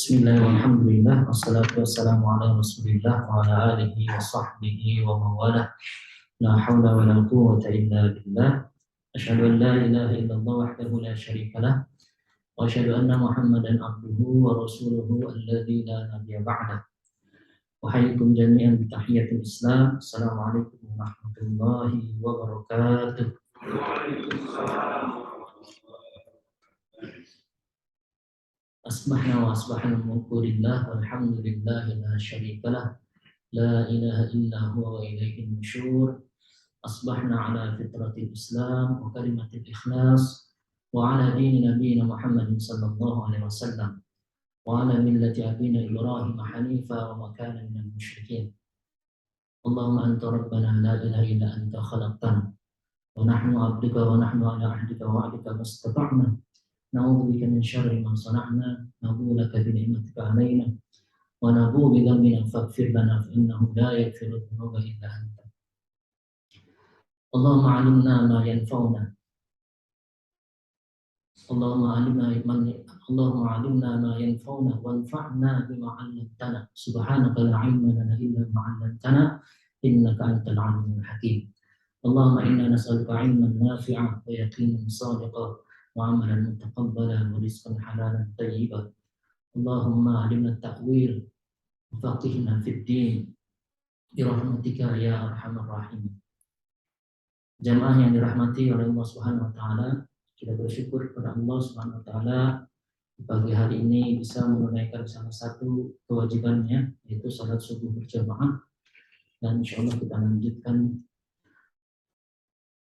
Bismillahirrahmanirrahim. Wassalatu wassalamu ala Rasulillah wa ala alihi wa sahbihi wa mawalah. La haula wa la quwwata illa billah. Asyhadu an la ilaha illallah wahdahu la syarika lah. Wa asyhadu anna Muhammadan abduhu wa rasuluhu alladzi la nabiyya ba'dah. Wa hayyikum jami'an bi tahiyatil Islam. Assalamualaikum warahmatullahi wabarakatuh. Asbahna wa asbahna mulkulillah walhamdulillah la syarikalah la ilaha illa huwa wa ilaihi nusyur. Asbahna ala fitratil Islam wa kalimatil ikhlas wa ala dini nabiyina Muhammadin sallallahu alaihi wasallam wa ala millati abina Ibrahim hanifa wa ma kana minal musyrikin. Allahumma anta rabbana la ilaha illa anta khalaqtana wa nahnu abduka wa nahnu ala ahdika wa wa'dika mastata'na. Na'udzubika min syarri ma sana'na, nabuu laka bi ni'matika 'alaina, wa nabuu bi dhanbina faghfir lana fa innahu la yaghfiru dhunuba illa anta. Allahumma 'allimna ma yanfa'una. Allahumma 'allimna ma yanfa'una wanfa'na bima 'allamtana. Subhanaka la 'ilma lana illa ma 'allamtana innaka antal 'alimul hakim. Allahumma inna nas'aluka 'ilman nafi'an wa yaqinan shadiqan وعملا متقبلا ورزقا حلالا طيبا. اللهم علمنا التأويل وفقهنا في الدين برحمتك يا أرحم الراحمين. Jamaah yang dirahmati oleh Allah Subhanahu wa taala, kita bersyukur kepada Allah Subhanahu wa taala pagi hari ini bisa menunaikan salah satu kewajibannya, yaitu salat subuh berjamaah, dan insyaallah kita lanjutkan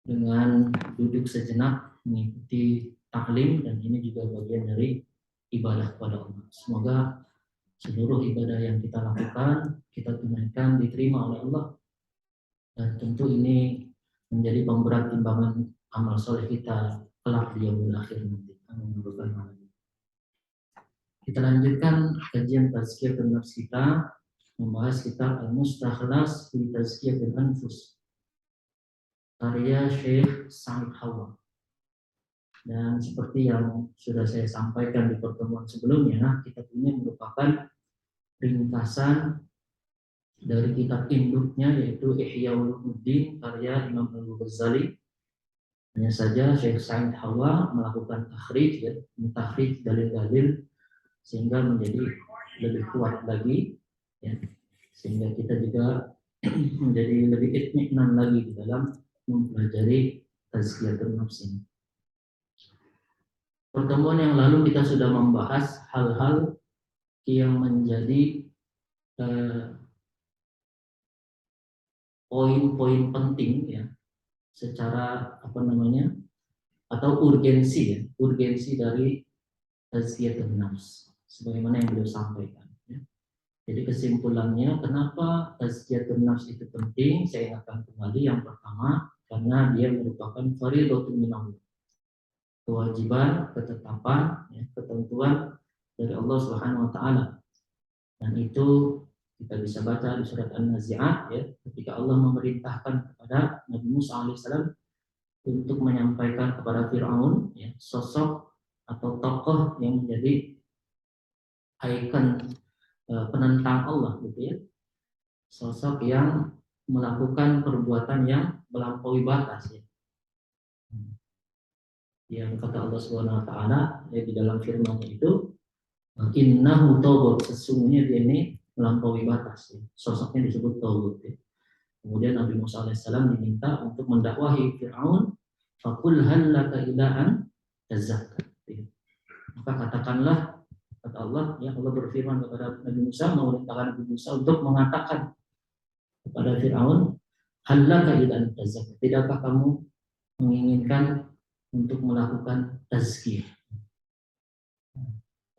dengan duduk sejenak mengikuti taklim, dan ini juga bagian dari ibadah kepada Allah. Semoga seluruh ibadah yang kita lakukan, kita tunaikan, diterima oleh Allah, dan tentu ini menjadi pemberat timbangan amal soleh kita kelak di yaumil akhir nanti. Amin. Kita lanjutkan kajian tazkiyatun nafs kita, membahas kitab Al-Mustakhlas fi Tazkiyatil Anfus karya Syekh Sa'id Hawa. Dan seperti yang sudah saya sampaikan di pertemuan sebelumnya, kitab ini merupakan ringkasan dari kitab induknya, yaitu Ihya Ulumuddin karya Imam Al-Ghazali. Hanya saja Syekh Sa'id Hawa melakukan takhrij, mentakhrij dalil-dalil sehingga menjadi lebih kuat lagi, ya. Sehingga kita juga menjadi lebih itminan lagi di dalam mempelajari tazkiyatun nafs ini. Pertemuan yang lalu kita sudah membahas hal-hal yang menjadi poin-poin penting, ya, secara atau urgensi dari tazkiyatun nafs sebagaimana yang beliau sampaikan, ya. Jadi kesimpulannya, kenapa tazkiyatun nafs itu penting? Saya ingatkan kembali, yang pertama karena dia merupakan fardhatun minallah, kewajiban, ketetapan, ya, ketentuan dari Allah Subhanahu wa taala. Dan itu kita bisa baca di surat An-Nazi'at, ya, ketika Allah memerintahkan kepada Nabi Musa alaihissalam untuk menyampaikan kepada Fir'aun, ya, sosok atau tokoh yang menjadi ikon penentang Allah, gitu ya. Sosok yang melakukan perbuatan yang melampaui batas, ya. Yang kata Allah Subhanahu wa taala, ya, di dalam firman-Nya itu, innahu tawwab, sesungguhnya dia ini melampaui batas, ya. Sosoknya disebut tawwab, ya. Kemudian Nabi Musa alaihissalam diminta untuk mendakwahi Fir'aun, faqul hal laka ila an tazakka, ya. Maka katakanlah, kata Allah, ya, Allah berfirman kepada Nabi Musa, memerintahkan Nabi Musa untuk mengatakan kepada Fir'aun, hal laka ila an tazakka, tidakkah kamu menginginkan untuk melakukan tazkiyah?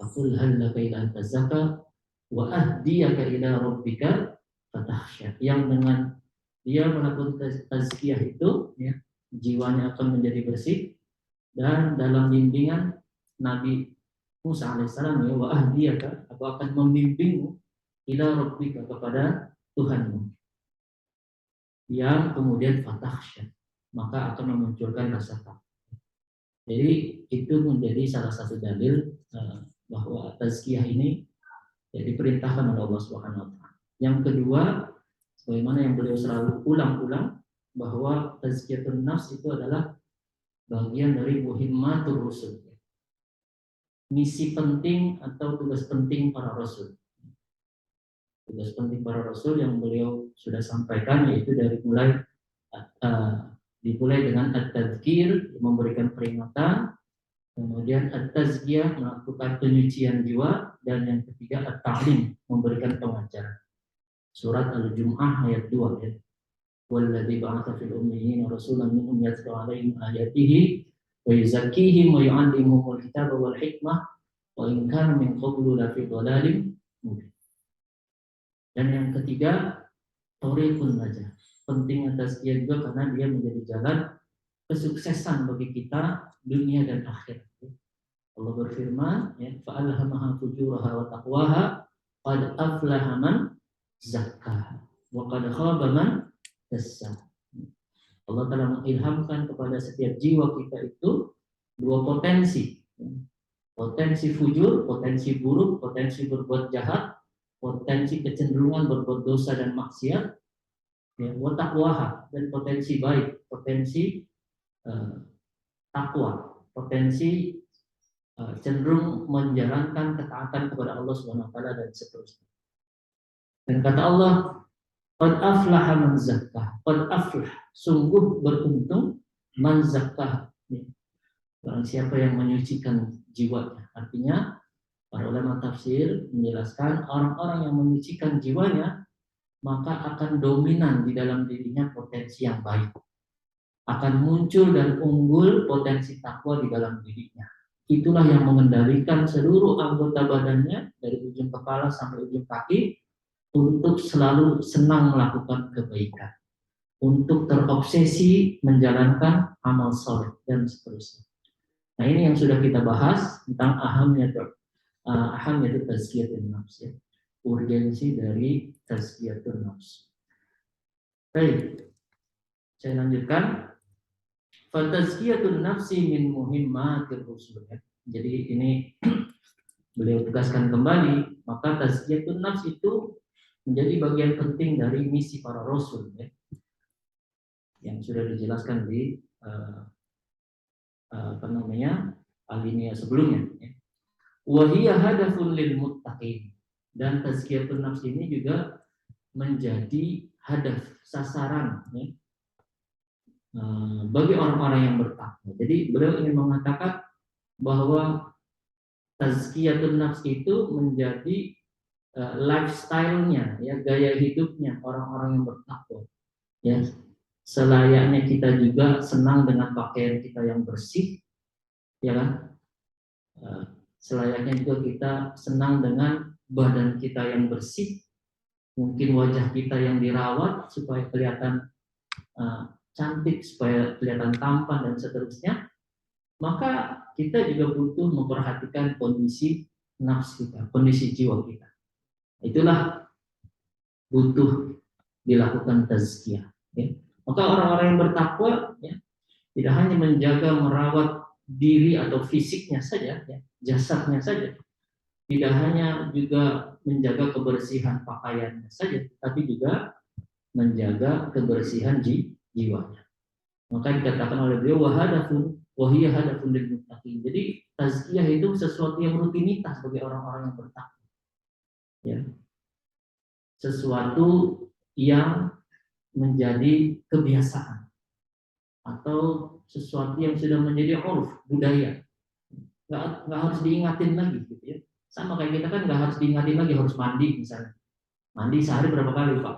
Aqul hal laka ila an tazakka wa ahdiyaka ila rabbika fatahsya. Yang dengan dia melakukan tazkiyah itu, ya, jiwanya akan menjadi bersih, dan dalam bimbingan Nabi Musa alaihissalam, ya, wa ahdiyaka, aku akan membimbingmu ila rabbika, kepada Tuhanmu, yang kemudian fatahsya, maka akan memunculkan rasa takut. Jadi itu menjadi salah satu dalil bahwa tazkiyah ini Ya, diperintahkan oleh Allah Subhanahu wa taala. Yang kedua, sebagaimana yang beliau selalu ulang-ulang, bahwa tazkiyatun nafs itu adalah bagian dari muhimmatur rusul. Misi penting atau tugas penting para rasul. Tugas penting para rasul yang beliau sudah sampaikan, yaitu dari dimulai dengan at-tadzkir, memberikan peringatan, kemudian at-tazkiyah, melakukan penyucian jiwa, dan yang ketiga at-ta'lim, memberikan pengajaran. Surat Al-Jum'ah ayat 2 ya. Walladzi ba'atsa fil ummiyyin rasulan minhum yatlu 'alaihim ayatihi wa yuzakkihim wa yu'allimuhumul kitaba wal hikmah wa in kanu min qablu lafi dhalalin mubin. Dan yang ketiga, thoriqun najah. Pentingnya tazkiyah juga karena dia menjadi jalan kesuksesan bagi kita dunia dan akhirat. Allah berfirman, ya, fa'alhamaha fujuraha wa taqwaha qad aflaha man zakkaha wa qad khaba man dassaha. Allah telah mengilhamkan kepada setiap jiwa kita itu dua potensi. Potensi fujur, potensi buruk, potensi berbuat jahat, potensi kecenderungan berbuat dosa dan maksiat, ya, wa taqwaha, dan potensi baik, potensi takwa, potensi cenderung menjalankan ketaatan kepada Allah Subhanahu wa taala dan seterusnya. Dan kata Allah, qad aflaha man zakkah. Qad aflah, sungguh beruntung man zakkah. Barang siapa yang menyucikan jiwanya. Artinya para ulama tafsir menjelaskan orang-orang yang menyucikan jiwanya maka akan dominan di dalam dirinya potensi yang baik. Akan muncul dan unggul potensi takwa di dalam dirinya. Itulah yang mengendalikan seluruh anggota badannya dari ujung kepala sampai ujung kaki untuk selalu senang melakukan kebaikan, untuk terobsesi menjalankan amal soleh dan seterusnya. Nah, ini yang sudah kita bahas tentang ahamnya tazkiyatun nafs, ya. Urgensi dari tazkiyatun nafs. Baik, saya lanjutkan. Fatazkiyatun nafsi min muhimmatir rusul. Jadi ini beliau tegaskan kembali, maka tazkiyatun nafs itu menjadi bagian penting dari misi para rasul, ya, yang sudah dijelaskan di alinea sebelumnya. Ya. Wa hiya hadafun lil muttaqin. Dan tazkiyatun nafs ini juga menjadi hadaf, sasaran, ya, bagi orang-orang yang bertakwa. Jadi beliau ingin mengatakan bahwa tazkiyatun nafs itu menjadi lifestyle-nya, ya, gaya hidupnya orang-orang yang bertakwa. Ya, selayaknya kita juga senang dengan pakaian kita yang bersih, ya kan? Selayaknya juga kita senang dengan badan kita yang bersih, mungkin wajah kita yang dirawat supaya kelihatan cantik, supaya kelihatan tampan dan seterusnya. Maka kita juga butuh memperhatikan kondisi nafs kita, kondisi jiwa kita. Itulah butuh dilakukan tazkiyah. Ya. Maka orang-orang yang bertakwa, ya, tidak hanya menjaga merawat diri atau fisiknya saja, ya, jasadnya saja, tidak hanya juga menjaga kebersihan pakaiannya saja, tapi juga menjaga kebersihan jiwanya. Maka dikatakan oleh beliau wahiyah hadafun lil muttaqin. Jadi tazkiyah itu sesuatu yang rutinitas bagi orang-orang yang bertakwa. Ya. Sesuatu yang menjadi kebiasaan atau sesuatu yang sudah menjadi urf, budaya. Nggak harus diingatin lagi, gitu ya. Sama kayak kita kan nggak harus diingatin lagi harus mandi misalnya. Mandi sehari berapa kali, Pak?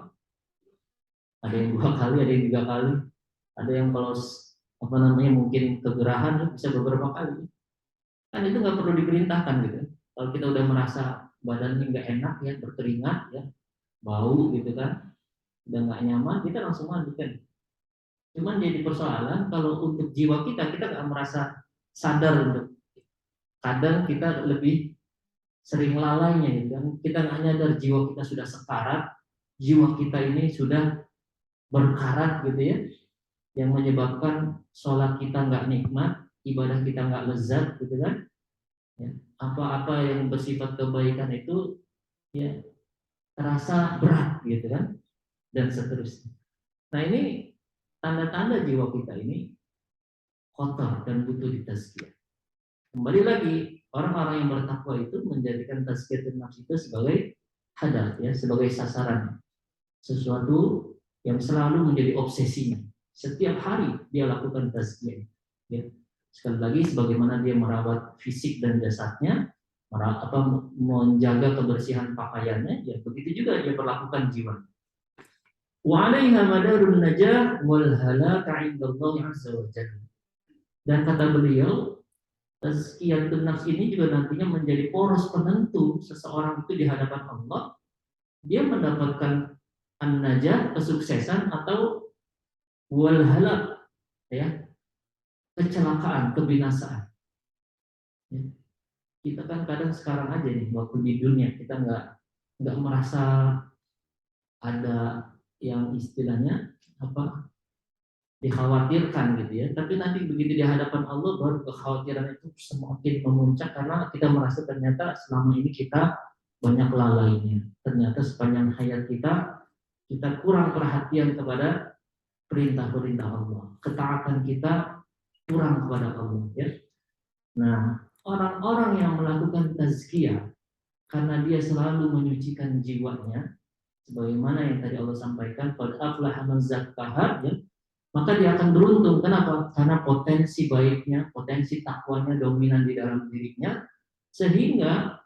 Ada yang 2 kali, ada yang 3 kali. Ada yang kalau mungkin kegerahan bisa beberapa kali. Kan itu nggak perlu diperintahkan gitu. Kalau kita udah merasa badannya nggak enak, ya, berkeringat, ya, bau gitu kan, udah nggak nyaman, kita langsung mandi kan. Cuman jadi persoalan kalau untuk jiwa kita nggak merasa sadar untuk, kadang kita lebih sering lalainya gitu kan. Kita nggak nyadar jiwa kita sudah sekarat, jiwa kita ini sudah berkarat gitu ya, yang menyebabkan sholat kita nggak nikmat, ibadah kita nggak lezat gitu kan. Ya. Apa-apa yang bersifat kebaikan itu ya terasa berat gitu kan, dan seterusnya. Nah ini tanda-tanda jiwa kita ini kotor dan butuh ditazkiyah. Kembali lagi, orang-orang yang bertakwa itu menjadikan tazkiyatun nafs itu sebagai hadaf, ya, sebagai sasaran, sesuatu yang selalu menjadi obsesinya. Setiap hari dia lakukan tazkiyah. Ya. Sekali lagi, sebagaimana dia merawat fisik dan jasadnya, menjaga kebersihan pakaiannya, ya begitu juga dia perlakukan jiwa. Wa 'alaiha madarun najah wal halaka 'indallahi 'azza wa jalla. Dan kata beliau, tazkiyatun nafs ini juga nantinya menjadi poros penentu seseorang itu di hadapan Allah. Dia mendapatkan an-najah, kesuksesan, atau wal halak, ya, kecelakaan, kebinasaan. Ya. Kita kan kadang sekarang aja nih waktu di dunia kita nggak merasa ada yang istilahnya apa dikhawatirkan gitu ya, tapi nanti begitu di hadapan Allah baru kekhawatiran itu semakin memuncak karena kita merasa ternyata selama ini kita banyak lalainya, ternyata sepanjang hayat kita kurang perhatian kepada perintah-perintah Allah, ketaatan kita kurang kepada Allah, ya. Nah, orang-orang yang melakukan tazkiyah karena dia selalu menyucikan jiwanya, sebagaimana yang tadi Allah sampaikan, qad aflaha man zakkaha, ya, maka dia akan beruntung. Kenapa? Karena potensi baiknya, potensi takwanya dominan di dalam dirinya, sehingga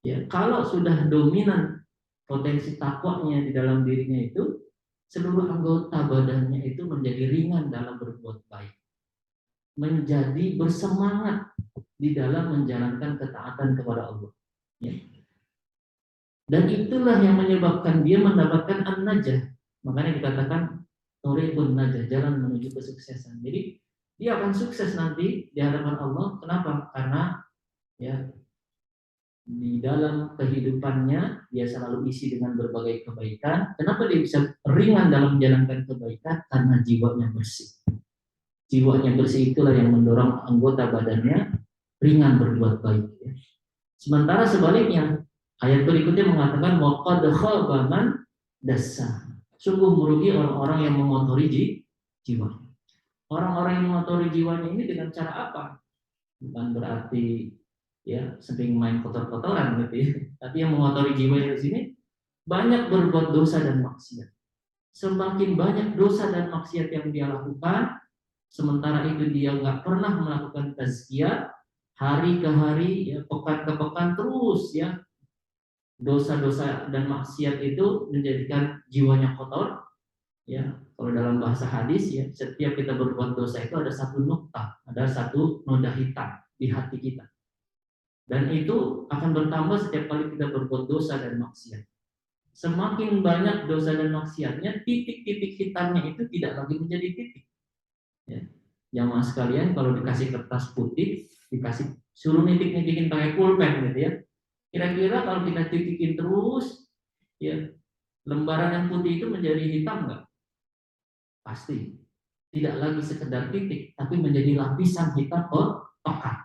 ya kalau sudah dominan potensi takwanya di dalam dirinya itu, seluruh anggota badannya itu menjadi ringan dalam berbuat baik, menjadi bersemangat di dalam menjalankan ketaatan kepada Allah. Ya. Dan itulah yang menyebabkan dia mendapatkan an-najah. Makanya dikatakan thoriqun najah, jalan menuju kesuksesan. Jadi dia akan sukses nanti di hadapan Allah. Kenapa? Karena ya di dalam kehidupannya dia selalu isi dengan berbagai kebaikan. Kenapa dia bisa ringan dalam menjalankan kebaikan? Karena jiwanya bersih. Jiwanya bersih itulah yang mendorong anggota badannya ringan berbuat baik. Ya. Sementara sebaliknya, ayat berikutnya mengatakan waqad khaba man dassa. Sungguh merugi orang-orang yang mengotori jiwa. Orang-orang yang mengotori jiwanya ini dengan cara apa? Bukan berarti ya sering main kotor-kotoran gitu ya. Tapi yang mengotori jiwa di sini banyak berbuat dosa dan maksiat. Semakin banyak dosa dan maksiat yang dia lakukan, sementara itu dia nggak pernah melakukan tazkiyah, hari ke hari, ya, pekan ke pekan terus, ya, dosa-dosa dan maksiat itu menjadikan jiwanya kotor. Ya, kalau dalam bahasa hadis, ya, setiap kita berbuat dosa itu ada satu noktah, ada satu noda hitam di hati kita, dan itu akan bertambah setiap kali kita berbuat dosa dan maksiat. Semakin banyak dosa dan maksiatnya, titik-titik hitamnya itu tidak lagi menjadi titik. Ya. Jamaah sekalian, kalau dikasih kertas putih, dikasih suruh nitik-nitikin pakai pulpen gitu ya. Kira-kira kalau kita titikin terus, ya, lembaran yang putih itu menjadi hitam nggak? Pasti. Tidak lagi sekedar titik, tapi menjadi lapisan hitam pekat.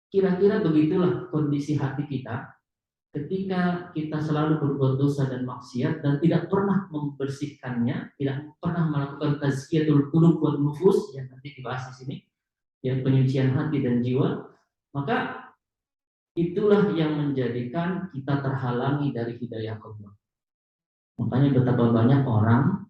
Kira-kira begitulah kondisi hati kita ketika kita selalu berbuat dosa dan maksiat dan tidak pernah membersihkannya, tidak pernah melakukan tazkiyatul qulub wan nufus yang nanti dibahas di sini, ya, penyucian hati dan jiwa, maka itulah yang menjadikan kita terhalangi dari hidayah Allah. Makanya betapa banyak orang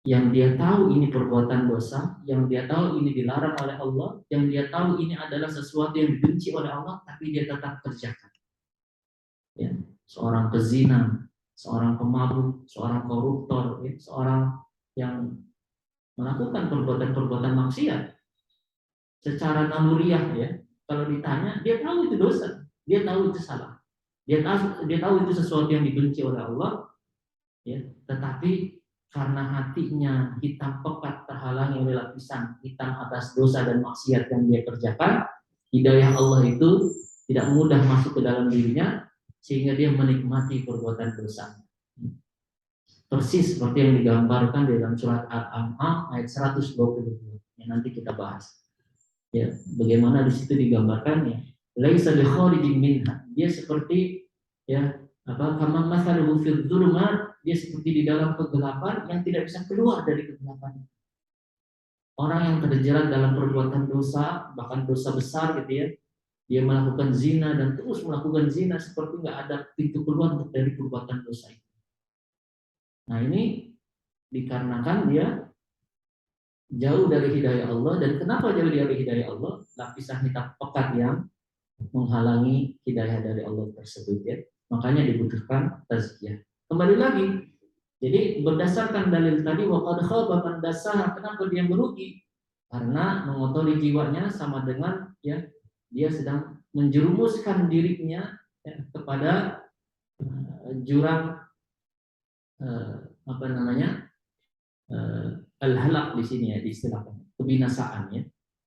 yang dia tahu ini perbuatan dosa, yang dia tahu ini dilarang oleh Allah, yang dia tahu ini adalah sesuatu yang dibenci oleh Allah, tapi dia tetap kerjakan. Ya, seorang pezina, seorang pemabuk, seorang koruptor, ya, seorang yang melakukan perbuatan-perbuatan maksiat secara naluriah, ya, kalau ditanya dia tahu itu dosa, dia tahu itu salah, dia tahu itu sesuatu yang dibenci oleh Allah, ya, tetapi karena hatinya hitam pekat terhalangi oleh lapisan hitam atas dosa dan maksiat yang dia kerjakan, hidayah Allah itu tidak mudah masuk ke dalam dirinya sehingga dia menikmati perbuatan dosa. Persis seperti yang digambarkan di dalam surat Al-An'am ayat 122 yang nanti kita bahas. Ya, bagaimana di situ digambarkan, ya, laisa bi kharijin minha. Dia seperti, ya, apa kama masaluhu fil dzulumat, dia seperti di dalam kegelapan yang tidak bisa keluar dari kegelapan. Orang yang terjerat dalam perbuatan dosa, bahkan dosa besar gitu ya, dia melakukan zina dan terus melakukan zina seperti nggak ada pintu keluar dari perbuatan dosa itu. Nah ini dikarenakan dia jauh dari hidayah Allah. Dan kenapa jauh dari hidayah Allah? Lapisan hitam pekat yang menghalangi hidayah dari Allah tersebut ya. Makanya dibutuhkan tazkiyah. Kembali lagi, jadi berdasarkan dalil tadi waqad khaba man dassaha, kenapa dia merugi? Karena mengotori jiwanya sama dengan ya dia sedang menjerumuskan dirinya ya, kepada jurang apa namanya al-halak di sini ya diistilahkan kebinasaan ya,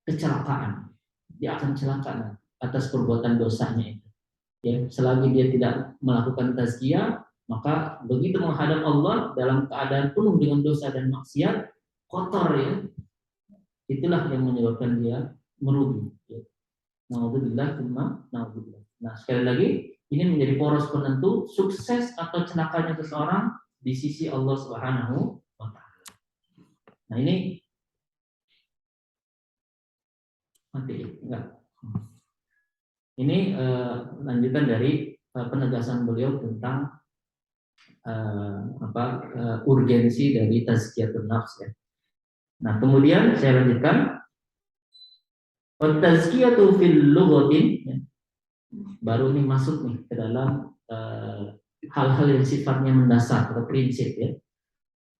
kecelakaan. Dia akan celaka atas perbuatan dosanya itu. Ya, selagi dia tidak melakukan tazkiyah, maka begitu menghadap Allah dalam keadaan penuh dengan dosa dan maksiat, kotor ya, itulah yang menyebabkan dia merugi. Ya. Naudzubillah, naudzubillah. Nah, sekali lagi, ini menjadi poros penentu sukses atau celakanya seseorang di sisi Allah Subhanahu wa taala. Nah, ini mati enggak. Ini lanjutan dari penegasan beliau tentang urgensi dari tazkiyatun nafs ya. Nah, kemudian saya lanjutkan tazkiyatu fil lughatin ya. Baru nih masuk nih ke dalam hal-hal yang sifatnya mendasar atau prinsip ya.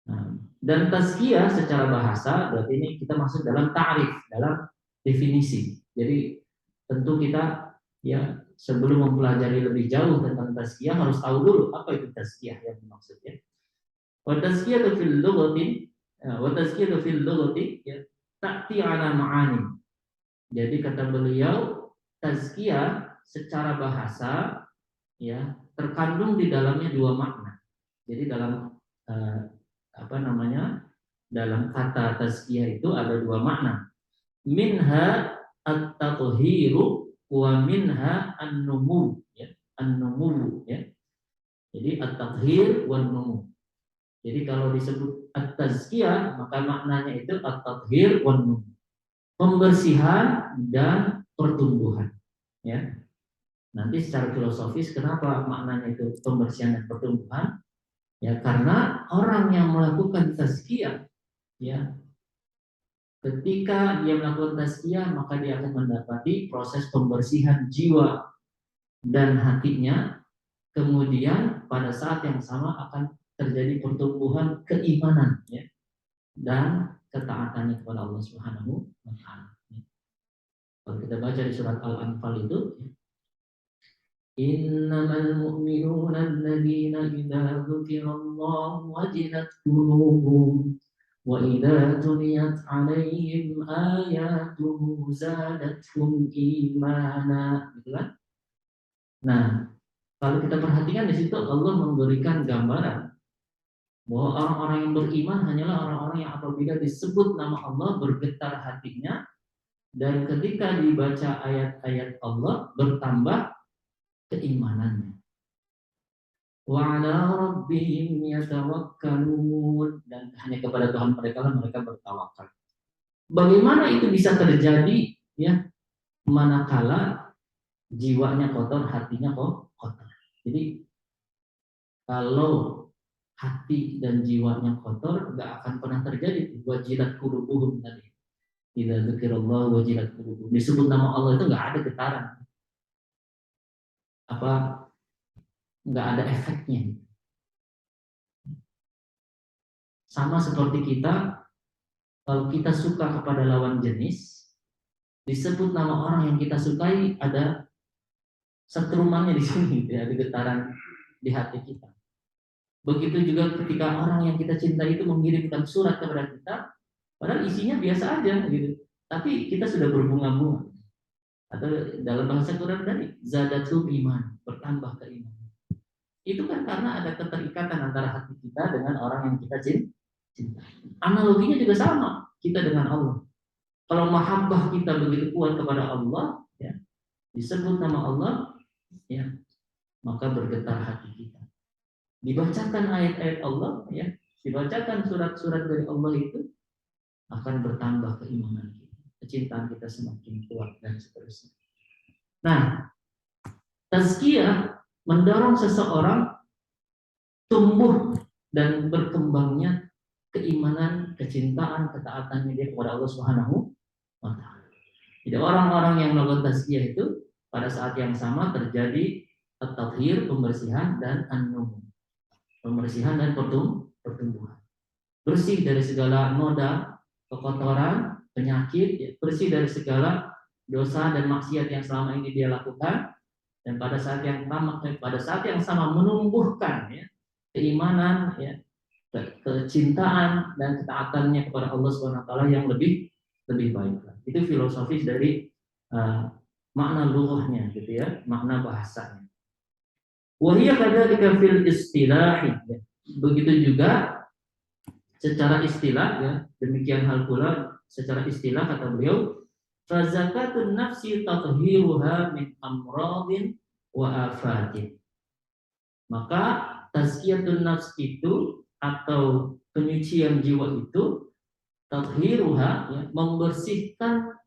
Nah, dan tazkiyah secara bahasa berarti ini kita masuk dalam ta'rif, dalam definisi. Jadi tentu kita ya sebelum mempelajari lebih jauh tentang tazkiyah harus tahu dulu apa itu tazkiyah yang dimaksudnya. Wa tazkiyatu fil lughati ya ta'ti ala ma'ani. Jadi kata beliau tazkiyah secara bahasa ya terkandung di dalamnya dua makna. Jadi dalam dalam kata tazkiyah itu ada dua makna. Minha at-tathiru wa minha an-numu ya, an-numu ya. Jadi at-tathhir wan numu. Jadi kalau disebut at-tazkiyah maka maknanya itu at-tathhir wan numu. Pembersihan dan pertumbuhan ya. Nanti secara filosofis kenapa maknanya itu pembersihan dan pertumbuhan? Ya karena orang yang melakukan tazkiyah ya ketika dia melakukan tazkiyah maka dia akan mendapati proses pembersihan jiwa dan hatinya. Kemudian pada saat yang sama akan terjadi pertumbuhan keimanan ya, dan ketaatannya kepada Allah Subhanahu wa taala. Kalau kita baca di surat Al-Anfal itu ya, innamal mu'minuna alladziina idza dzukirallahu wajilat qulubuhum wa idza tuliyat 'alaihim ayatuhu zadatuhum imana, gitu kan? Nah, kalau kita perhatikan di situ Allah memberikan gambaran bahwa orang-orang yang beriman hanyalah orang-orang yang apabila disebut nama Allah bergetar hatinya dan ketika dibaca ayat-ayat Allah bertambah keimanannya. Wa 'ala rabbihim yatawakkalun, dan hanya kepada Tuhan mereka lah mereka bertawakal. Bagaimana itu bisa terjadi ya manakala jiwanya kotor, hatinya kok kotor. Jadi kalau hati dan jiwanya kotor, nggak akan pernah terjadi wajilat qulubuhum tadi. Idza dzikirallah wajilat qulubuhum. Disebut nama Allah itu nggak ada getaran. Apa nggak ada efeknya. Sama seperti kita, kalau kita suka kepada lawan jenis, disebut nama orang yang kita sukai, ada setrumannya di sini, ada getaran di hati kita. Begitu juga ketika orang yang kita cintai itu mengirimkan surat kepada kita, padahal isinya biasa aja gitu, tapi kita sudah berbunga-bunga. Atau dalam bahasa Quran tadi, zadatul iman, bertambah keimanan. Itu kan karena ada keterikatan antara hati kita dengan orang yang kita cinta. Analoginya juga sama, kita dengan Allah. Kalau mahabbah kita begitu kuat kepada Allah, ya, disebut nama Allah, ya, maka bergetar hati kita. Dibacakan ayat-ayat Allah, ya, dibacakan surat-surat dari Allah itu akan bertambah keimanan kita, kecintaan kita semakin kuat dan seterusnya. Nah, tazkiyah mendorong seseorang tumbuh dan berkembangnya keimanan, kecintaan, ketaatannya dia kepada Allah Subhanahu wa taala. Jadi orang-orang yang melakukan tazkiyah itu pada saat yang sama terjadi at-tathhir, pembersihan, dan an-numu, pembersihan dan pertumbuhan. Bersih dari segala noda, kekotoran, penyakit, bersih dari segala dosa dan maksiat yang selama ini dia lakukan, dan pada saat yang sama menumbuhkan, ya, keimanan, ya, kecintaan dan ketaatannya kepada Allah Subhanahu wa taala yang lebih baik. Itu filosofis dari makna lughahnya, gitu ya, makna bahasanya. Wa hiya kadzalika fil istilah. Begitu juga secara istilah, ya, demikian hal pula secara istilah kata beliau, fa zakatun nafsi tathiruha min amradin wa afatin. Maka tazkiyatun nafs itu atau penyucian jiwa itu tathiruha, ya, membersihkan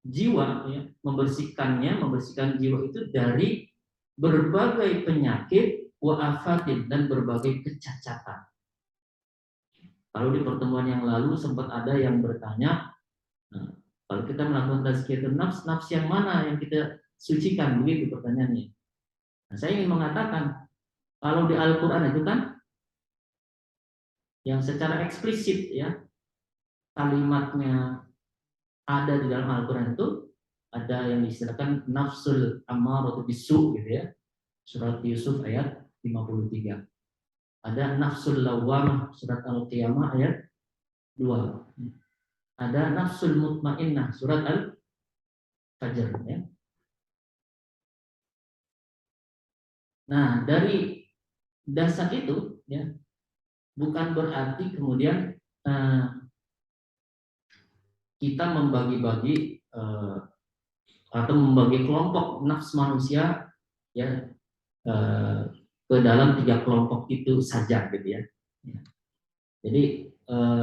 jiwa, ya, membersihkan jiwa itu dari berbagai penyakit wa afatin dan berbagai kecacatan. Kalau di pertemuan yang lalu sempat ada yang bertanya, nah, kalau kita melakukan tazkiyatun nafs, nafs yang mana yang kita sucikan, begitu pertanyaannya. Nah, saya ingin mengatakan, kalau di Al-Quran itu kan yang secara eksplisit, ya, kalimatnya ada di dalam Al-Quran itu ada yang disebutkan nafsul ammaratu bisu, gitu ya. Surat Yusuf ayat 53. Ada nafsul lawwamah, surat Al-Qiyamah ayat 2. Ada nafsul mutmainnah, surat Al-Fajr, ya. Nah, dari dasar itu, ya, bukan berarti kemudian kita membagi-bagi atau membagi kelompok nafs manusia, ya, ke dalam 3 kelompok itu saja, gitu ya. Jadi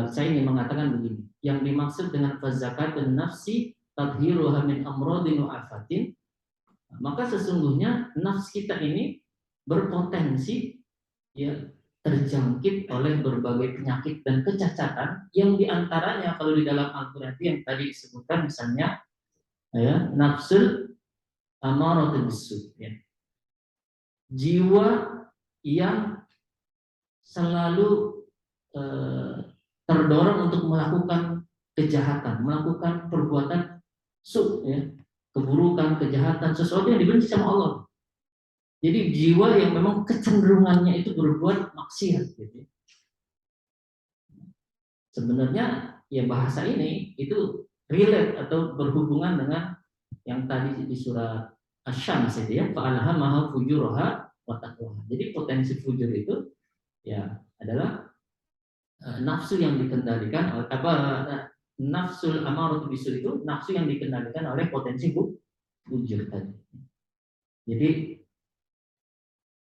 saya ingin mengatakan begini, yang dimaksud dengan fazakatun nafsi tadhiruha min amradin wa afatin, maka sesungguhnya nafs kita ini berpotensi, ya, terjangkit oleh berbagai penyakit dan kecacatan yang diantaranya kalau di dalam Al-Quran yang tadi disebutkan misalnya, ya, nafsul amaratul bisu, ya, jiwa yang selalu terdorong untuk melakukan kejahatan, melakukan perbuatan ya, keburukan, kejahatan, sesuatu yang dibenci sama Allah. Jadi jiwa yang memang kecenderungannya itu berbuat maksiat, gitu. Sebenarnya ya bahasa ini itu relate atau berhubungan dengan yang tadi di surat Asy-Syams itu, ya, fa'alhamaha fujuraha wa taqwaha. Jadi potensi fujur itu, ya, adalah nafsu yang dikendalikan oleh nafsul amaratu bisu itu nafsu yang dikendalikan oleh potensi fujur tadi. Jadi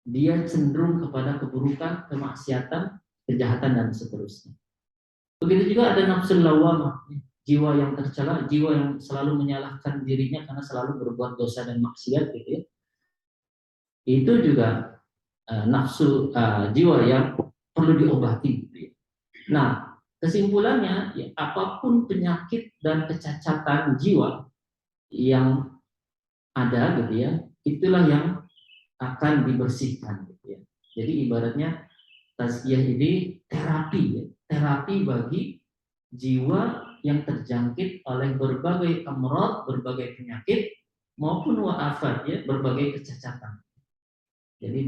dia cenderung kepada keburukan, kemaksiatan, kejahatan, dan seterusnya. Begitu juga ada nafsul lawamah, jiwa yang tercela, jiwa yang selalu menyalahkan dirinya karena selalu berbuat dosa dan maksiat, gitu ya. Itu juga nafsu jiwa yang perlu diobati, gitu ya. Nah, kesimpulannya, ya, apapun penyakit dan kecacatan jiwa yang ada, gitu ya, itulah yang akan dibersihkan, gitu ya. Jadi ibaratnya tazkiyah ini terapi, ya, terapi bagi jiwa yang terjangkit oleh berbagai amrad, berbagai penyakit maupun wa'afat, ya, berbagai kecacatan. Jadi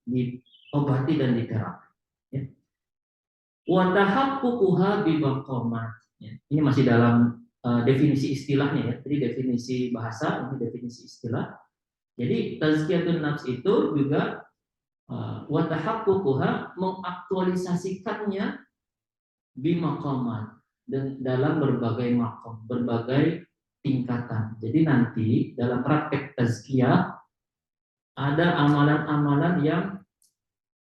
diobati dan diterapi, ya. Wa tahaqququha bi maqamat, ya. Ini masih dalam definisi istilahnya, ya. Jadi definisi bahasa, ini definisi istilah. Jadi tazkiyatun nafs itu juga wa tahaqququha, mengaktualisasikannya bimaqamat, dan dalam berbagai maqam, berbagai tingkatan. Jadi nanti dalam praktek tazkiyah ada amalan-amalan yang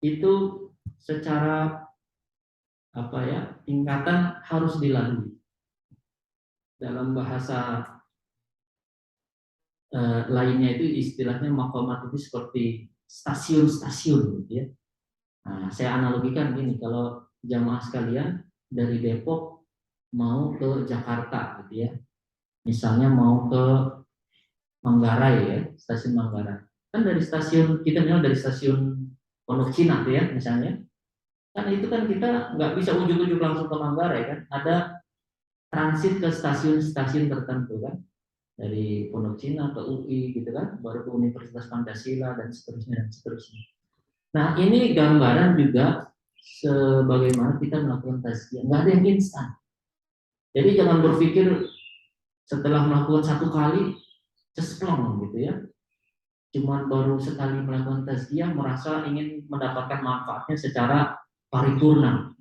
itu secara apa ya, tingkatan harus dilalui. Dalam bahasa lainnya itu istilahnya maqamat itu seperti stasiun-stasiun gitu ya. Nah, saya analogikan gini, kalau jamaah sekalian dari Depok mau ke Jakarta gitu ya. Misalnya mau ke Manggarai ya, stasiun Manggarai. Kan dari stasiun kita memang dari stasiun Pondok Cina tuh ya misalnya. Kan itu kan kita nggak bisa ujuk-ujuk langsung ke Manggarai kan. Ada transit ke stasiun-stasiun tertentu kan. Dari Pondok Cina ke UI gitu kan, baru ke Universitas Pancasila dan seterusnya dan seterusnya. Nah ini gambaran juga sebagaimana kita melakukan tazkiyah, nggak ada yang instan. Jadi jangan berpikir setelah melakukan satu kali cesplong gitu ya, cuman baru sekali melakukan tazkiyah merasa ingin mendapatkan manfaatnya secara paripurna.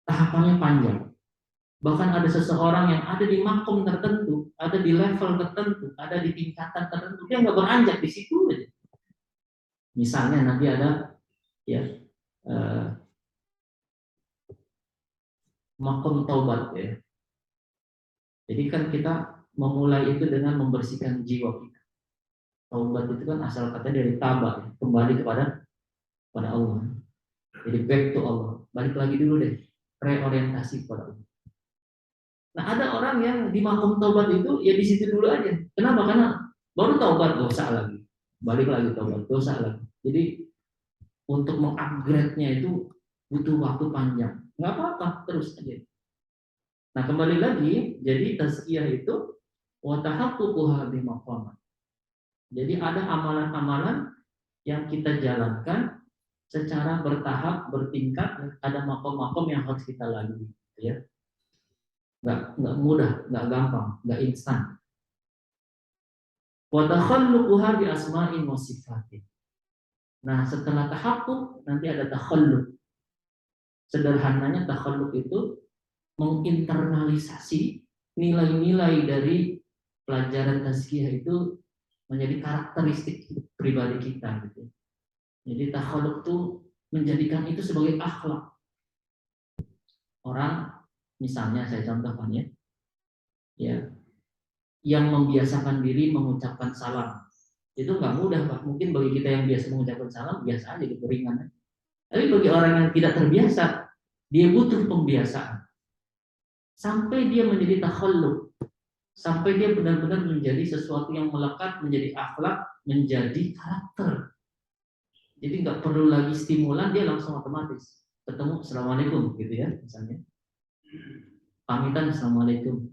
Tahapannya panjang. Bahkan ada seseorang yang ada di makom tertentu, ada di level tertentu, ada di tingkatan tertentu, dia nggak beranjak di situ aja. Misalnya nanti ada ya makom taubat ya. Jadi kan kita memulai itu dengan membersihkan jiwa kita. Taubat itu kan asal katanya dari taba, ya, kembali kepada Allah. Jadi back to Allah. Balik lagi dulu deh, reorientasi kepada Allah. Nah ada orang yang di makom taubat itu ya di situ dulu aja. Kenapa? Karena baru taubat dosa lagi, balik lagi taubat dosa lagi. Jadi untuk mengupgrade-nya itu butuh waktu panjang. Nggak apa-apa, terus aja. Nah kembali lagi, jadi tazkiyah itu watahaqququha bi maqamat. Jadi ada amalan-amalan yang kita jalankan secara bertahap, bertingkat, ada makom-makom yang harus kita lalui, ya. Nggak mudah, nggak gampang, nggak instan. Wa takhalluquha bi asma'in wa sifatin. Nah, setelah tahaqquq nanti ada takhalluq. Sederhananya takhalluq itu menginternalisasi nilai-nilai dari pelajaran tazkiyah itu menjadi karakteristik pribadi kita gitu. Jadi takhalluq itu menjadikan itu sebagai akhlak. Orang misalnya saya contohkan ya, yang membiasakan diri mengucapkan salam. Itu nggak mudah, Pak. Mungkin bagi kita yang biasa mengucapkan salam biasa aja gitu, ringan. Tapi bagi orang yang tidak terbiasa, dia butuh pembiasaan. Sampai dia menjadi takhalluq, sampai dia benar-benar menjadi sesuatu yang melekat, menjadi akhlak, menjadi karakter. Jadi nggak perlu lagi stimulan, dia langsung otomatis ketemu assalamualaikum gitu ya misalnya, pamitan assalamualaikum.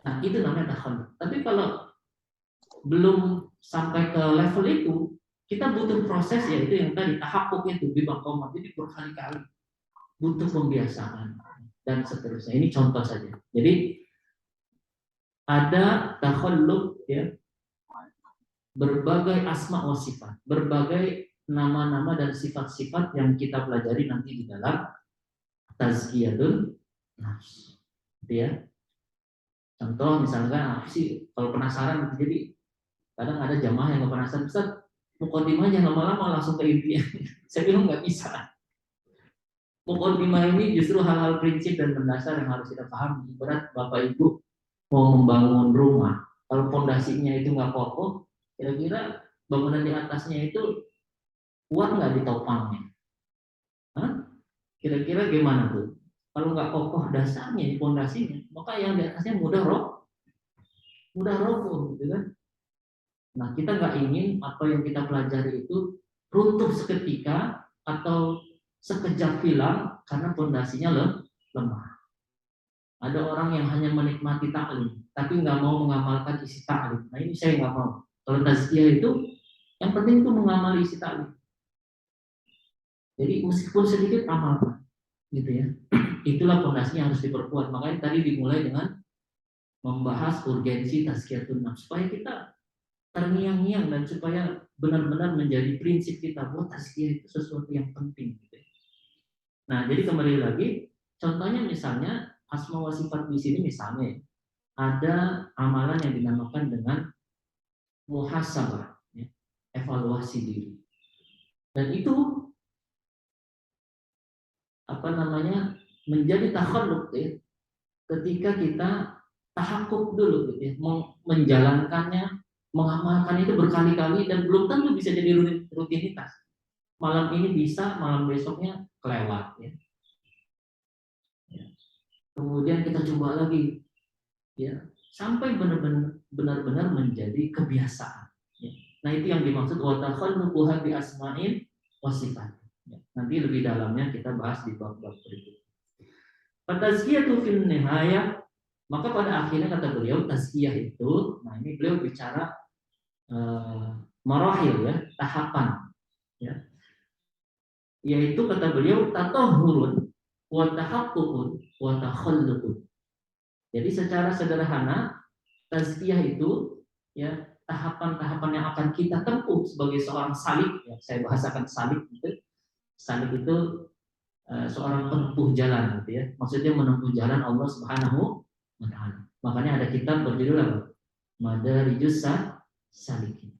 Nah itu namanya takhalluq. Tapi kalau belum sampai ke level itu, kita butuh proses yaitu yang tadi tahakkuk itu di maqamat. Jadi berkali-kali butuh pembiasaan dan seterusnya. Ini contoh saja. Jadi ada takhalluq ya, berbagai asma wa sifat, berbagai nama-nama dan sifat-sifat yang kita pelajari nanti di dalam tazkiyatun nafs. Gitu ya. Contoh misalkan apa sih kalau penasaran, jadi kadang ada jamaah yang nggak penasaran, Ustaz, muqaddimahnya lama-lama langsung ke intinya. Saya bilang nggak bisa. Muqaddimah ini justru hal-hal prinsip dan mendasar yang harus kita pahami. Ibarat Bapak Ibu mau membangun rumah, kalau pondasinya itu nggak kokoh, kira-kira bangunan di atasnya itu kuat nggak ditopangnya? Hah? Kira-kira gimana tuh? Kalau nggak kokoh dasarnya, di pondasinya, maka yang di atasnya mudah roboh, gitu kan? Nah, kita nggak ingin apa yang kita pelajari itu runtuh seketika atau sekejap hilang karena pondasinya lemah. Ada orang yang hanya menikmati taklim, tapi nggak mau mengamalkan isi taklim. Nah, ini saya nggak mau. Kalau tazkiyah itu, yang penting itu mengamali isi taklim. Jadi meskipun sedikit amalkan, gitu ya. Itulah pondasinya harus diperkuat. Makanya tadi dimulai dengan membahas urgensi tazkiyatun nafs supaya kita terngiang-ngiang dan supaya benar-benar menjadi prinsip kita bahwa tazkiyah itu sesuatu yang penting. Gitu. Nah, jadi kembali lagi, contohnya misalnya asma wa sifat di sini misalnya ada amalan yang dinamakan dengan muhasabah. Ya. evaluasi diri. Dan itu menjadi takhalluk ya, ketika kita tahakuk dulu gitu ya, menjalankannya, mengamalkan itu berkali-kali dan belum tentu bisa jadi rutinitas. Malam ini bisa, malam besoknya kelewat ya. Kemudian kita coba lagi ya, sampai benar-benar menjadi kebiasaan ya. Nah, itu yang dimaksud wa takhalluquha bi asma'in wa sifat. Ya, nanti lebih dalamnya kita bahas di bab-bab berikut. Tazkiyatu fil nihayah, maka pada akhirnya kata beliau tazkiyah itu, nah ini beliau bicara marahil ya, tahapan ya. Yaitu kata beliau tatahhurun wa tahaqququn wa takhalluqun. Jadi secara sederhana tazkiyah itu ya tahapan-tahapan yang akan kita tempuh sebagai seorang salik ya, saya bahasakan salik itu. Salik itu seorang penempuh jalan gitu ya. Maksudnya menempuh jalan Allah Subhanahu wa taala. Makanya ada kitab berjudul apa? Madarijus Salikin.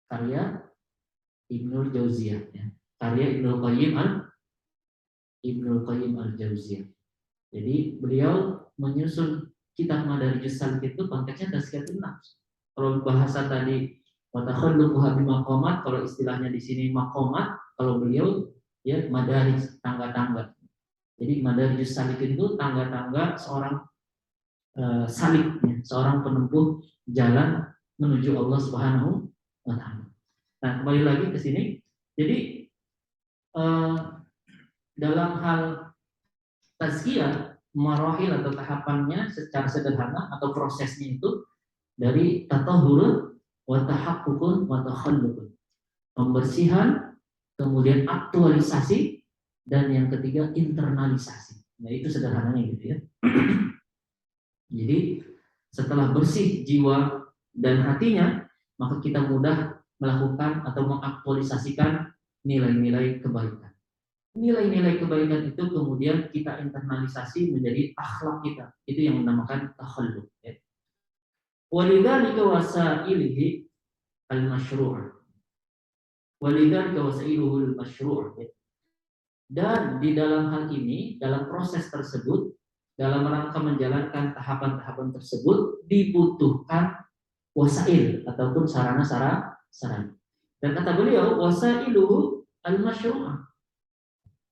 Karya Ibnul Jauziyah ya. Karya Ibnul Qayyim al-Jauziyah. Jadi beliau menyusun kitab Madarijus Salikin itu konteksnya tazkiyatun nafs. Kalau bahasa tadi wa takhalluquha bi maqamat, kalau istilahnya di sini maqamat, kalau beliau ya madarij, tangga-tangga. Jadi Madarijus Salikin itu tangga-tangga seorang salik ya, seorang penempuh jalan menuju Allah Subhanahu wa taala. Nah, kembali lagi ke sini. Jadi dalam hal tazkiyah, marahil atau tahapannya secara sederhana atau prosesnya itu dari tatahhur wa tahaqququn wa takhalluqun. Pembersihan, kemudian aktualisasi, dan yang ketiga internalisasi. Nah, itu sederhananya gitu ya. Jadi setelah bersih jiwa dan hatinya, maka kita mudah melakukan atau mengaktualisasikan nilai-nilai kebaikan. Nilai-nilai kebaikan itu kemudian kita internalisasi menjadi akhlak kita. Itu yang dinamakan takhalluq ya. Walidzalika wasailihi al-masyru'. Walidzalika wasailuhu al-masyru'. Dan di dalam hal ini, dalam proses tersebut, dalam rangka menjalankan tahapan-tahapan tersebut dibutuhkan wasail ataupun sarana-sarana. Dan kata beliau, wasailuhu al-masyru'ah.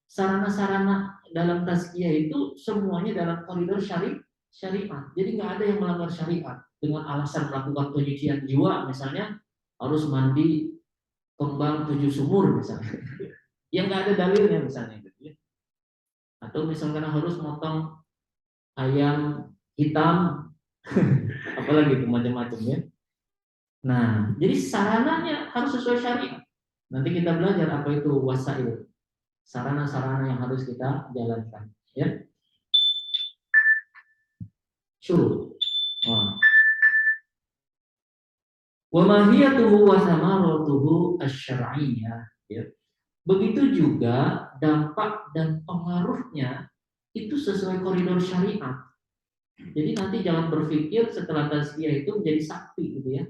Sarana-sarana dalam tazkiyah itu semuanya dalam koridor syariat. Jadi nggak ada yang melanggar syariat dengan alasan melakukan penyucian jiwa, misalnya harus mandi kembang 7 sumur misalnya, yang nggak ada dalilnya misalnya gitu ya. Atau misalkan harus motong ayam hitam, apalagi itu macam-macam ya. Nah, jadi sarananya harus sesuai syariat. Nanti kita belajar apa itu wasail, sarana-sarana yang harus kita jalankan ya. Syurut. Wa mahiyatuhu wa thamaratuhu asy-syar'iyyah ya. Begitu juga dampak dan pengaruhnya itu sesuai koridor syariat. Jadi nanti jangan berpikir setelah tazkiyah itu menjadi sakti gitu ya.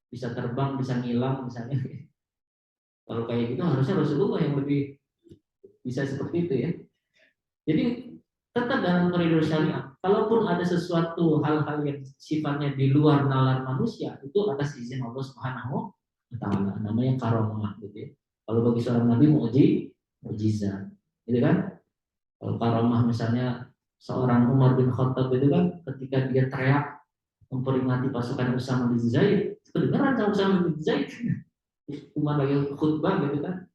Bisa terbang, bisa ngilang misalnya. Kalau kayak gitu harusnya Rasulullah yang lebih bisa seperti itu ya. Jadi tetap dalam koridor syariat. Kalaupun ada sesuatu hal-hal yang sifatnya di luar nalar manusia, itu atas izin Allah Subhanahu wa taala. Namanya karamah gitu ya. Kalau bagi seorang nabi mukjizat, gitu kan? Kalau karamah misalnya seorang Umar bin Khattab itu kan ketika dia teriak memperingati pasukan Usamah bin Zaid, kedengaran sama Usamah bin Zaid. Umar lagi khutbah gitu kan,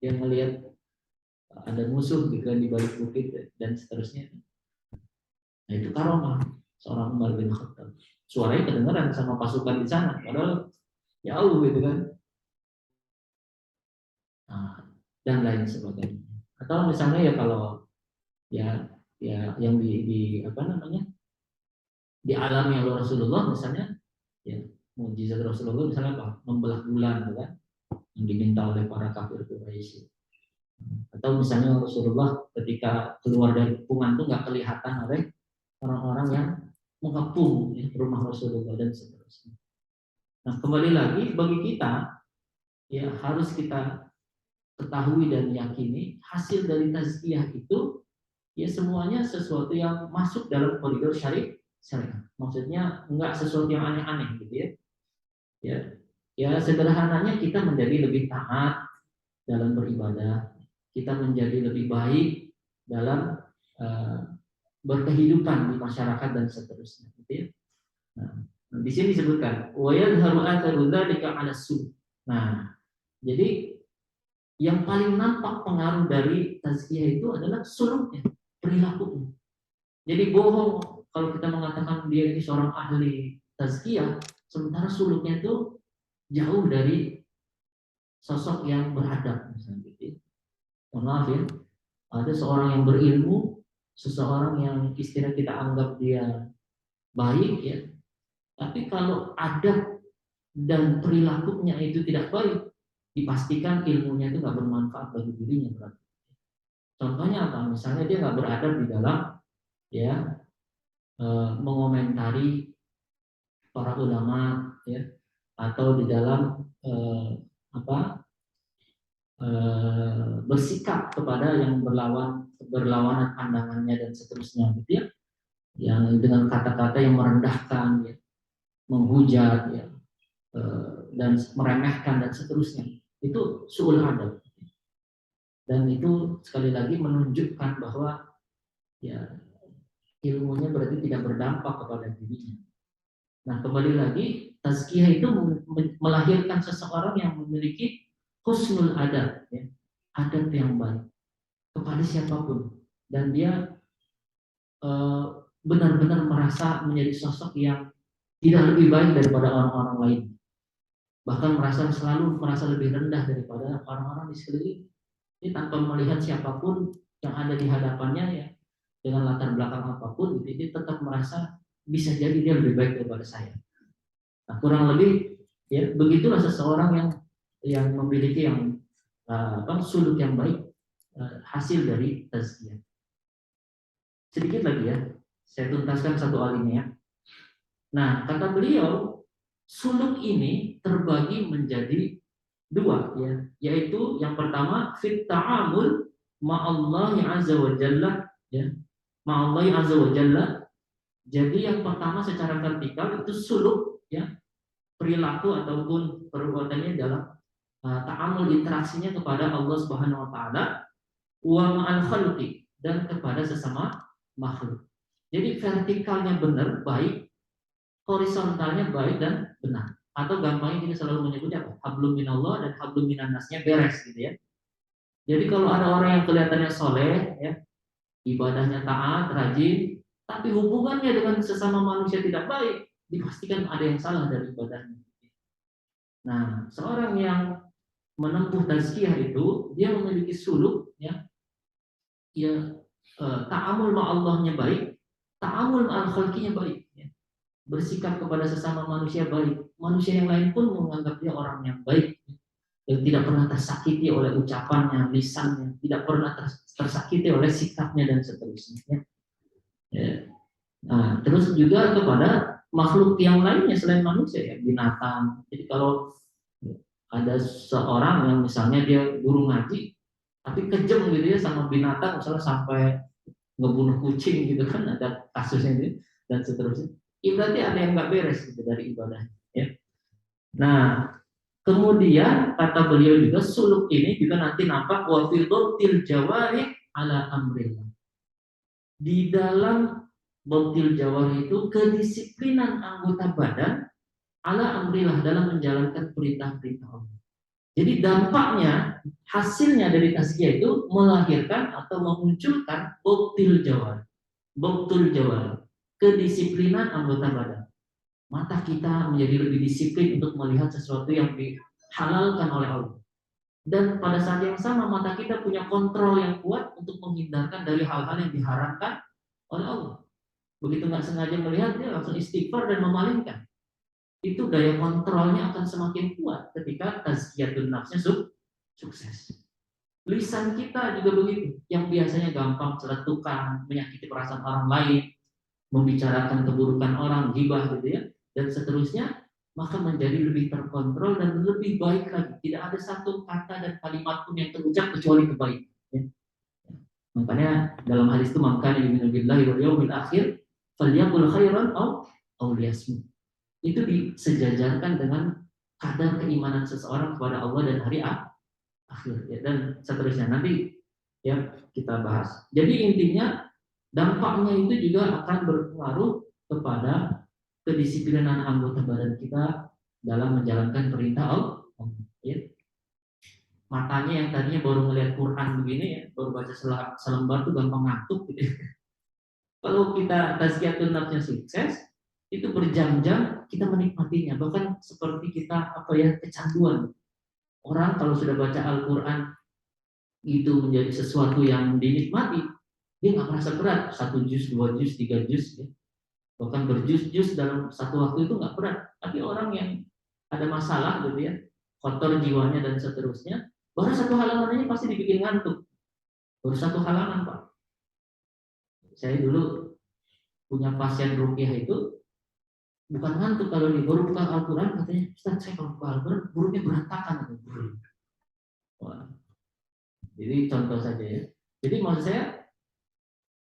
dia melihat ada musuh gitu kan di balik bukit dan seterusnya. Nah, itu karamah seorang Umar bin Khattab. Suaranya kedengaran sama pasukan di sana, padahal jauh gitu kan. Nah, dan lain sebagainya. Atau misalnya ya kalau ya yang di apa namanya dialami oleh Rasulullah misalnya ya mukjizat Rasulullah misalnya apa membelah bulan gitu kan yang diminta oleh para kafir Quraisy. Atau misalnya Rasulullah ketika keluar dari kepungan itu nggak kelihatan oleh orang-orang yang mengepung ya, rumah Rasulullah dan seterusnya. Nah kembali lagi bagi kita ya harus kita ketahui dan yakini hasil dari tazkiyah itu ya semuanya sesuatu yang masuk dalam koridor syariat. Maksudnya enggak sesuatu yang aneh-aneh gitu ya. Ya, ya sederhananya kita menjadi lebih taat dalam beribadah, kita menjadi lebih baik dalam berkehidupan di masyarakat dan seterusnya. Gitu ya. Nah, di sini disebutkan wayadharu atharu dzalika 'ala suluk. Nah, jadi yang paling nampak pengaruh dari tazkiyah itu adalah suluknya, perilakunya. Jadi bohong kalau kita mengatakan dia ini seorang ahli tazkiyah, sementara suluknya itu jauh dari sosok yang beradab misalnya gitu. Mohon maaf ya, ada seorang yang berilmu, seseorang yang istilah kita anggap dia baik ya, tapi kalau adab dan perilakunya itu tidak baik, dipastikan ilmunya itu nggak bermanfaat bagi dirinya berarti. Contohnya apa? Misalnya dia nggak beradab di dalam ya mengomentari para ulama ya, atau di dalam apa bersikap kepada yang berlawanan pandangannya dan seterusnya gitu ya, yang dengan kata-kata yang merendahkan ya, menghujat ya, dan meremehkan dan seterusnya, itu suul adab. Dan itu sekali lagi menunjukkan bahwa ya ilmunya berarti tidak berdampak kepada dirinya. Nah, kembali lagi, tazkiyah itu melahirkan seseorang yang memiliki husnul adab, ya, adab yang baik kepada siapapun, dan dia benar-benar merasa menjadi sosok yang tidak lebih baik daripada orang-orang lain, bahkan selalu merasa lebih rendah daripada orang-orang di sekeliling. Ini tanpa melihat siapapun yang ada di hadapannya ya, dengan latar belakang apapun, dia tetap merasa bisa jadi dia lebih baik daripada saya. Nah, kurang lebih ya begitulah seseorang yang memiliki suluk yang baik, hasil dari tazkiyah. Sedikit lagi ya, saya tuntaskan satu hal ini ya. Nah, kata beliau, suluk ini terbagi menjadi dua ya, yaitu yang pertama fit ta'amul ma'allahi azza wa jalla ya, ma'allahi azza wa jalla. Jadi yang pertama secara vertikal itu suluk ya, perilaku ataupun perbuatannya dalam ta'amul, interaksinya kepada Allah Subhanahu wa taala, wa ma'al khalqi, dan kepada sesama makhluk. Jadi vertikalnya benar, baik, horizontalnya baik dan benar. Atau gampangnya kita selalu menyebutnya apa? Hablum minallah dan hablum minannasnya beres gitu ya. Jadi kalau ada orang yang kelihatannya soleh ya, ibadahnya taat, rajin, tapi hubungannya dengan sesama manusia tidak baik, dipastikan ada yang salah dari ibadahnya. Nah, seorang yang menempuh tazkiyah itu dia memiliki suluk ya, ta'amul ma'allahnya baik, ta'amul ma'al khalqinya baik ya. Bersikap kepada sesama manusia baik. Manusia yang lain pun menganggap dia orang yang baik, yang tidak pernah tersakiti oleh ucapannya, lisannya, tidak pernah tersakiti oleh sikapnya dan seterusnya. Ya. Nah, terus juga kepada makhluk yang lainnya selain manusia ya, binatang. Jadi kalau ada seorang yang misalnya dia guru ngaji, tapi kejam gitu ya sama binatang, misalnya sampai ngebunuh kucing gitu kan, ada kasusnya itu dan seterusnya. Ya, berarti ada yang nggak beres gitu dari ibadahnya. Ya. Nah, kemudian kata beliau juga suluk ini juga nanti nampak wa fil jawari ala amrillah. Di dalam botil jawari itu kedisiplinan anggota badan ala amrillah dalam menjalankan perintah-perintah Allah. Jadi dampaknya, hasilnya dari tazkiyah itu melahirkan atau memunculkan botil jawari. Botil jawari, kedisiplinan anggota badan. Mata kita menjadi lebih disiplin untuk melihat sesuatu yang dihalalkan oleh Allah. Dan pada saat yang sama mata kita punya kontrol yang kuat untuk menghindarkan dari hal-hal yang diharamkan oleh Allah. Begitu nggak sengaja melihat, dia langsung istighfar dan memalingkan. Itu daya kontrolnya akan semakin kuat ketika tazkiyatun nafsnya sukses. Lisan kita juga begitu, yang biasanya gampang celetukan, menyakiti perasaan orang lain, membicarakan keburukan orang, ghibah gitu ya, dan seterusnya, maka menjadi lebih terkontrol dan lebih baik lagi. Tidak ada satu kata dan kalimat pun yang terucap kecuali kebaikan. Ya. Makanya dalam hadis itu maka yu'minu billahi wal yawmil akhir falyaqul khairan aw liyasmut. Itu disejajarkan dengan kadar keimanan seseorang kepada Allah dan hari akhir ya, dan seterusnya nanti ya kita bahas. Jadi intinya dampaknya itu juga akan berpengaruh kepada kedisiplinan anggota badan kita dalam menjalankan perintah Allah. Ya. Matanya yang tadinya baru melihat Quran begini ya, baru baca selembar tuh gampang ngantuk gitu. Kalau kita tazkiyatun nafsnya sukses, itu berjam-jam kita menikmatinya, bahkan seperti kita apa ya kecanduan. Orang kalau sudah baca Al-Quran itu menjadi sesuatu yang dinikmati, dia nggak merasa berat, 1 juz, 2 juz, 3 juz, ya. Bahkan berjus-jus dalam satu waktu itu nggak berat. Tapi orang yang ada masalah gitu ya, kotor jiwanya dan seterusnya, baru satu halaman ini pasti dibikin ngantuk. Baru satu halaman Pak. Saya dulu punya pasien rupiah itu bukan ngantuk kalau nih baru buka Al-Quran katanya, Ustaz saya kalau buka Al-Quran buruknya berantakan gitu. Wah. Jadi contoh saja ya. Jadi maksud saya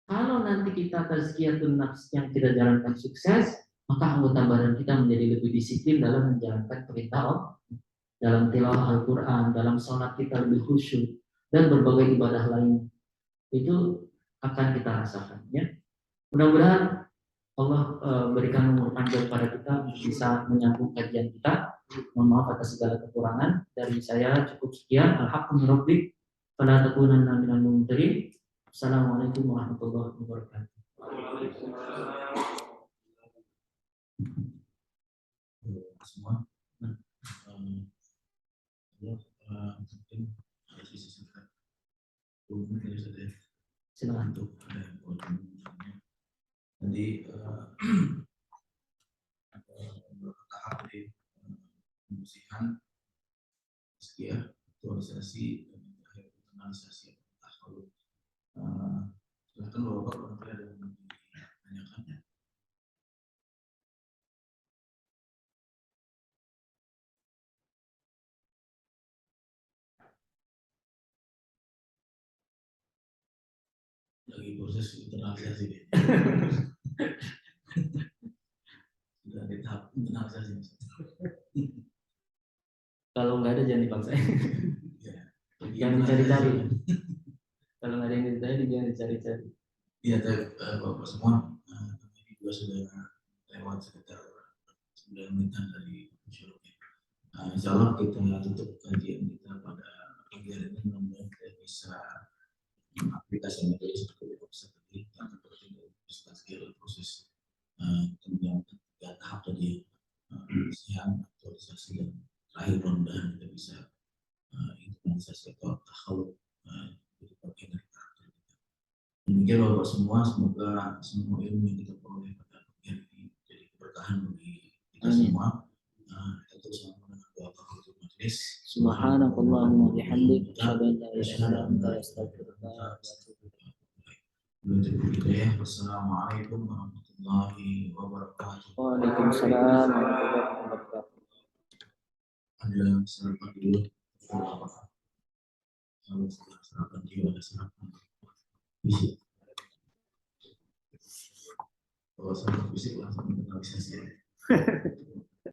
kalau nanti kita tazkiyatun nafs yang kita jalankan sukses, maka anggota badan kita menjadi lebih disiplin dalam menjalankan perintah Allah, dalam tilawah Al-Quran, dalam sholat kita lebih khusyuk, dan berbagai ibadah lain. Itu akan kita rasakan. Ya. Mudah-mudahan Allah berikan umur panjang pada kita untuk bisa menyambung kajian kita. Mohon maaf atas segala kekurangan. Dari saya cukup sekian. Alhamdulillah. Fala takunanna minal mumtarin. Assalamualaikum warahmatullahi wabarakatuh. Semua mungkin sisi singkat silakan untuk ada nanti tahap di pembersihan sekian aktualisasi dan akhir finalisasi kalau silakan bapak barangkali ada yang ditanyakan. Lagi proses internalisasi sudah di tahap internalisasi. Kalau nggak ada jangan dipaksain. Ya, Jangan dicari-cari. Kalau nggak ada yang ditanya jangan dicari-cari. Iya, bapak semua ini juga sudah lewat sekitar 9 menitan dari syuruknya. Insya Allah kita tutup kajian kita pada pagi hari ini, mudah-mudahan kita bisa aplikasi metode seperti yang bisa tadi yang seperti dari proses kemudian 3 tahap tadi pembersihan, aktualisasi dan terakhir mudah-mudahan kita bisa implementasi atau tahaluk jadi bagian dari karakter kita. Demikian bapak semua, semoga semua ilmu yang kita peroleh pada pagi hari ini jadi keberkahan bagi kita semua. Kita terus mengenal doa kafaratul majlis. Subhanakallahumma bihamdik, asyhadu an la ilaha illa anta, astaghfiruka wa atubu ilaik. Wassalamualaikum warahmatullahi wabarakatuh. Waalaikumsalam warahmatullahi wabarakatuh. Ada sarapan dulu. Kalau sarapan dulu ada sarapan fisik. Kalau sarapan fisik langsung internalisasi.